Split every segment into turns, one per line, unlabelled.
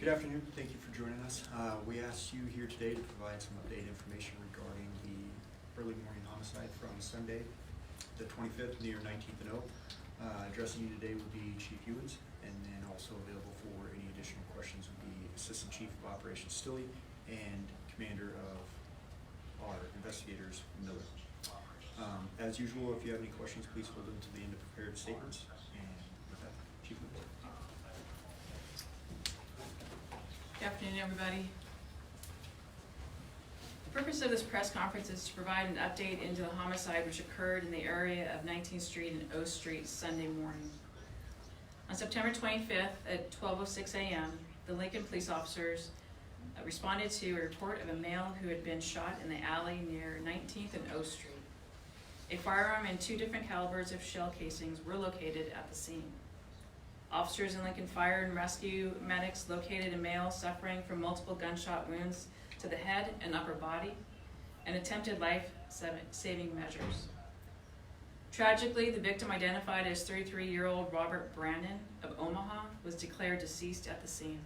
Good afternoon. Thank you for joining us. We asked you here today to provide some updated information regarding the early morning homicide from Sunday, the 25th, the year 19th and 0. Addressing you today would be Chief Ewens, and then also available for any additional questions would be Assistant Chief of Operations Stilley and Commander of our investigators, Miller. As usual, if you have any questions, please hold them to the end of prepared statements. And with that, Chief Ewens.
Good afternoon, everybody. The purpose of this press conference is to provide an update into the homicide which occurred in the area of 19th Street and O Street Sunday morning. On September 25th at 12:06 a.m., the Lincoln police officers responded to a report of a male who had been shot in the alley near 19th and O Street. A firearm and 2 different calibers of shell casings were located at the scene. Officers in Lincoln Fire and Rescue medics located a male suffering from multiple gunshot wounds to the head and upper body and attempted life-saving measures. Tragically, the victim, identified as 33-year-old Robert Brandon of Omaha, was declared deceased at the scene.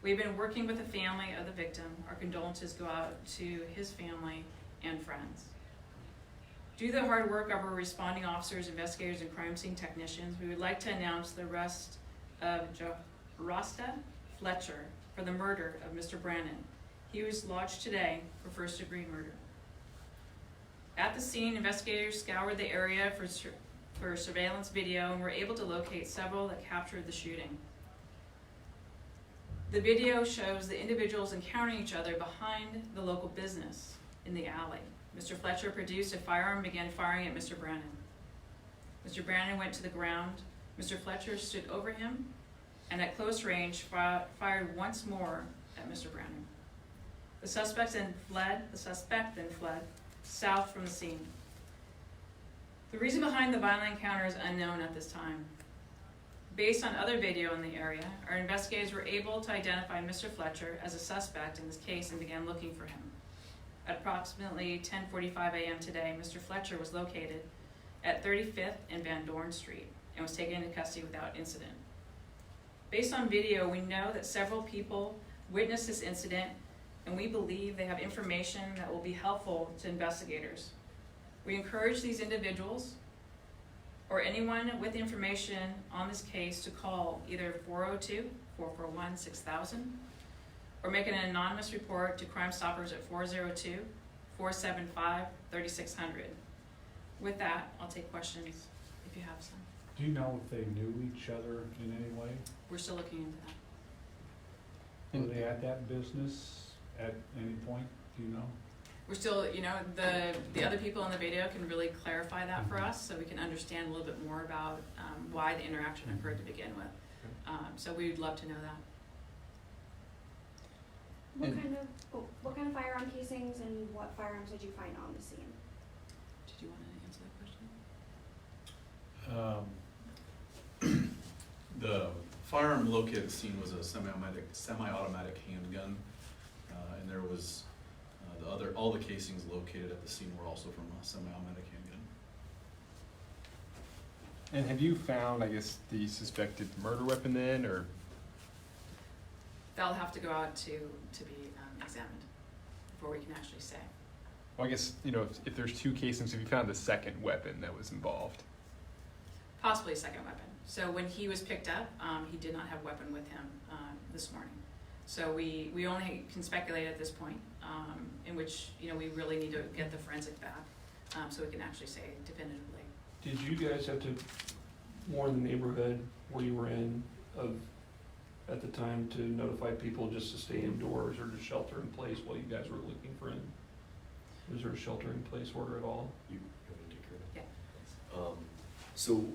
We've been working with the family of the victim. Our condolences go out to his family and friends. Due to the hard work of our responding officers, investigators, and crime scene technicians, we would like to announce the arrest of Rasta Fletcher for the murder of Mr. Brandon. He was lodged today for first-degree murder. At the scene, investigators scoured the area for surveillance video and were able to locate several that captured the shooting. The video shows the individuals encountering each other behind the local business in the alley. Mr. Fletcher produced a firearm and began firing at Mr. Brandon. Mr. Brandon went to the ground. Mr. Fletcher stood over him and at close range fired once more at Mr. Brandon. The suspect then fled south from the scene. The reason behind the violent encounter is unknown at this time. Based on other video in the area, our investigators were able to identify Mr. Fletcher as a suspect in this case and began looking for him. At approximately 10:45 a.m. today, Mr. Fletcher was located at 35th and Van Dorn Street and was taken into custody without incident. Based on video, we know that several people witnessed this incident, and we believe they have information that will be helpful to investigators. We encourage these individuals or anyone with information on this case to call either 402-441-6000 or make an anonymous report to Crime Stoppers at 402-475-3600. With that, I'll take questions if you have some.
Do you know if they knew each other in any way?
We're still looking into that.
Were they at that business at any point? Do you know?
We're still, the other people in the video can really clarify that for us so we can understand a little bit more about why the interaction occurred to begin with. So we'd love to know that.
What kind of firearm casings and what firearms did you find on the scene?
Did you want to answer that question?
The firearm located at the scene was a semi-automatic handgun, and there was all the casings located at the scene were also from a semi-automatic handgun.
And have you found, I guess, the suspected murder weapon then, or?
That'll have to go out to be examined before we can actually say.
Well, I guess, if there's 2 casings, have you found the second weapon that was involved?
Possibly a second weapon. So when he was picked up, he did not have a weapon with him this morning. So we only can speculate at this point, in which we really need to get the forensic back, so we can actually say definitively.
Did you guys have to warn the neighborhood where you were in at the time to notify people just to stay indoors or to shelter in place while you guys were looking for him? Was there a shelter in place order at all?
You want to take care of that?
Yeah.
So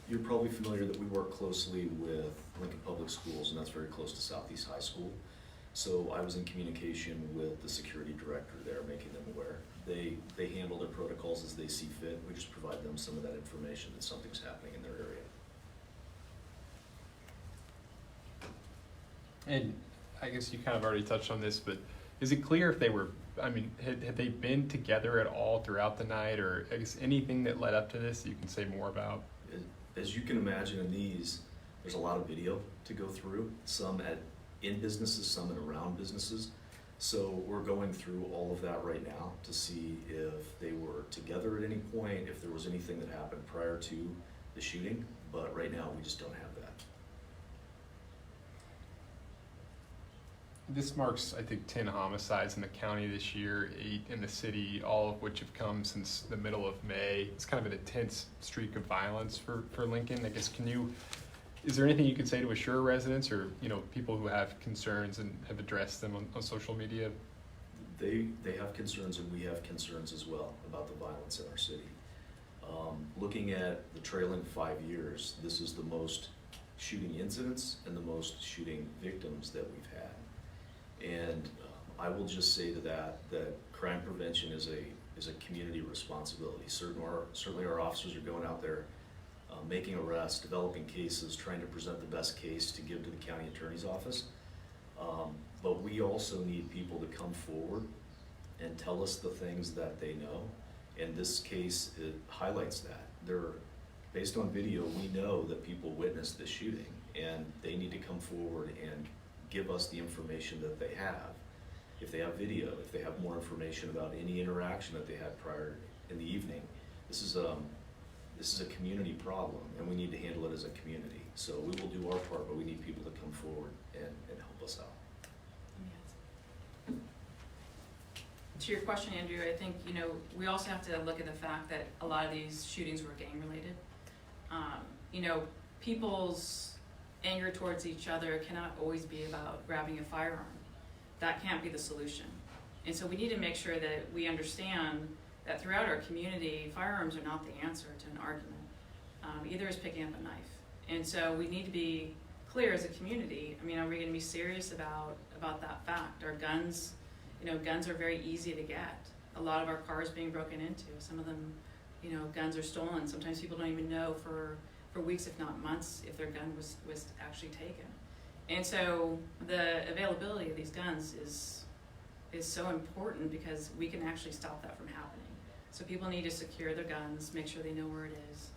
you're probably familiar that we work closely with Lincoln Public Schools, and that's very close to Southeast High School. So I was in communication with the security director there, making them aware. They handle their protocols as they see fit. We just provide them some of that information that something's happening in their area.
And I guess you kind of already touched on this, but is it clear if they were, had they been together at all throughout the night, or I guess anything that led up to this you can say more about?
As you can imagine in these, There's a lot of video to go through, some in businesses, some in around businesses. So we're going through all of that right now to see if they were together at any point, if there was anything that happened prior to the shooting, but right now we just don't have that.
This marks, I think, 10 homicides in the county this year, 8 in the city, all of which have come since the middle of May. It's kind of an intense streak of violence for Lincoln. I guess, is there anything you could say to assure residents or, people who have concerns and have addressed them on social media?
They have concerns and we have concerns as well about the violence in our city. Looking at the trailing 5 years, this is the most shooting incidents and the most shooting victims that we've had. And I will just say to that crime prevention is a community responsibility. Certainly our officers are going out there making arrests, developing cases, trying to present the best case to give to the county attorney's office. But we also need people to come forward and tell us the things that they know. And this case, it highlights that. Based on video, we know that people witnessed the shooting and they need to come forward and give us the information that they have. If they have video, if they have more information about any interaction that they had prior in the evening. This is a community problem and we need to handle it as a community. So we will do our part, but we need people to come forward and help us out.
To your question, Andrew, I think, we also have to look at the fact that a lot of these shootings were gang related. People's anger towards each other cannot always be about grabbing a firearm. That can't be the solution. And so we need to make sure that we understand that throughout our community, firearms are not the answer to an argument. Either is picking up a knife. And so we need to be clear as a community. Are we going to be serious about that fact? Our guns, guns are very easy to get. A lot of our cars being broken into. Some of them, guns are stolen. Sometimes people don't even know for weeks, if not months, if their gun was actually taken. And so the availability of these guns is so important because we can actually stop that from happening. So people need to secure their guns, make sure they know where it is,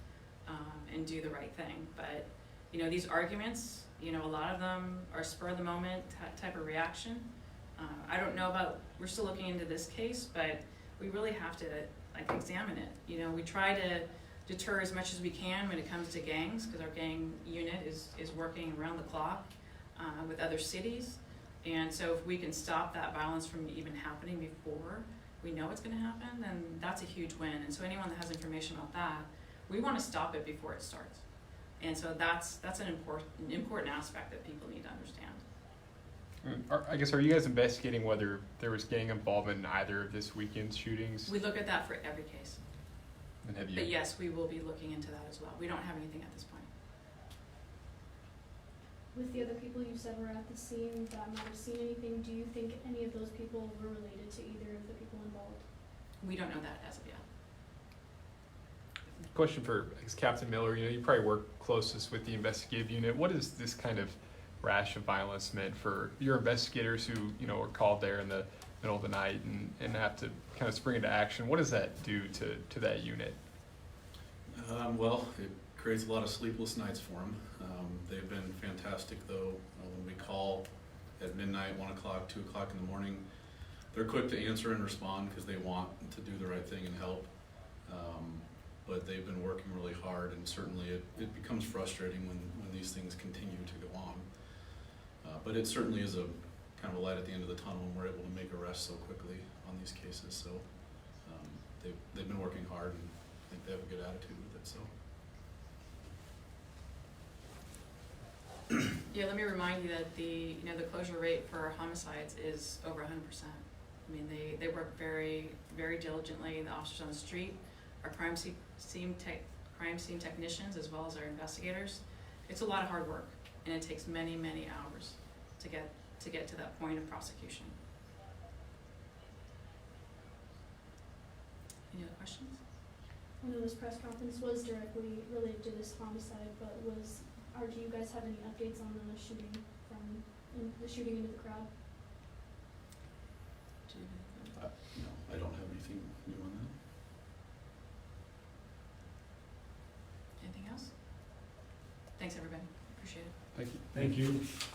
and do the right thing. But, these arguments, a lot of them are spur of the moment type of reaction. I don't know we're still looking into this case, but we really have to examine it. We try to deter as much as we can when it comes to gangs because our gang unit is working around the clock with other cities. And so if we can stop that violence from even happening before we know it's going to happen, then that's a huge win. And so anyone that has information about that, we want to stop it before it starts. And so that's an important aspect that people need to understand.
I guess, are you guys investigating whether there was gang involvement in either of this weekend's shootings?
We look at that for every case.
And have you?
But yes, we will be looking into that as well. We don't have anything at this point.
With the other people you said were at the scene that might have seen anything, do you think any of those people were related to either of the people involved?
We don't know that as of yet.
Question for Captain Miller. You probably work closest with the investigative unit. What is this kind of rash of violence meant for your investigators who are called there in the middle of the night and have to kind of spring into action? What does that do to that unit?
Well, it creates a lot of sleepless nights for them. They've been fantastic though. When we call at midnight, 1 o'clock, 2 o'clock in the morning, they're quick to answer and respond because they want to do the right thing and help. But they've been working really hard, and certainly it becomes frustrating when these things continue to go on. But it certainly is a kind of a light at the end of the tunnel when we're able to make arrests so quickly on these cases. So they've been working hard, and I think they have a good attitude with it. So.
Yeah, let me remind you that the closure rate for homicides is over 100%. They work very, very diligently. The officers on the street, our crime scene technicians, as well as our investigators. It's a lot of hard work, and it takes many, many hours to get to that point of prosecution. Any other questions?
I know this press conference was directly related to this homicide, but do you guys have any updates on the shooting into the crowd?
No, I don't have anything new on that.
Anything else? Thanks, everybody. Appreciate it.
Thank you.
Thank you.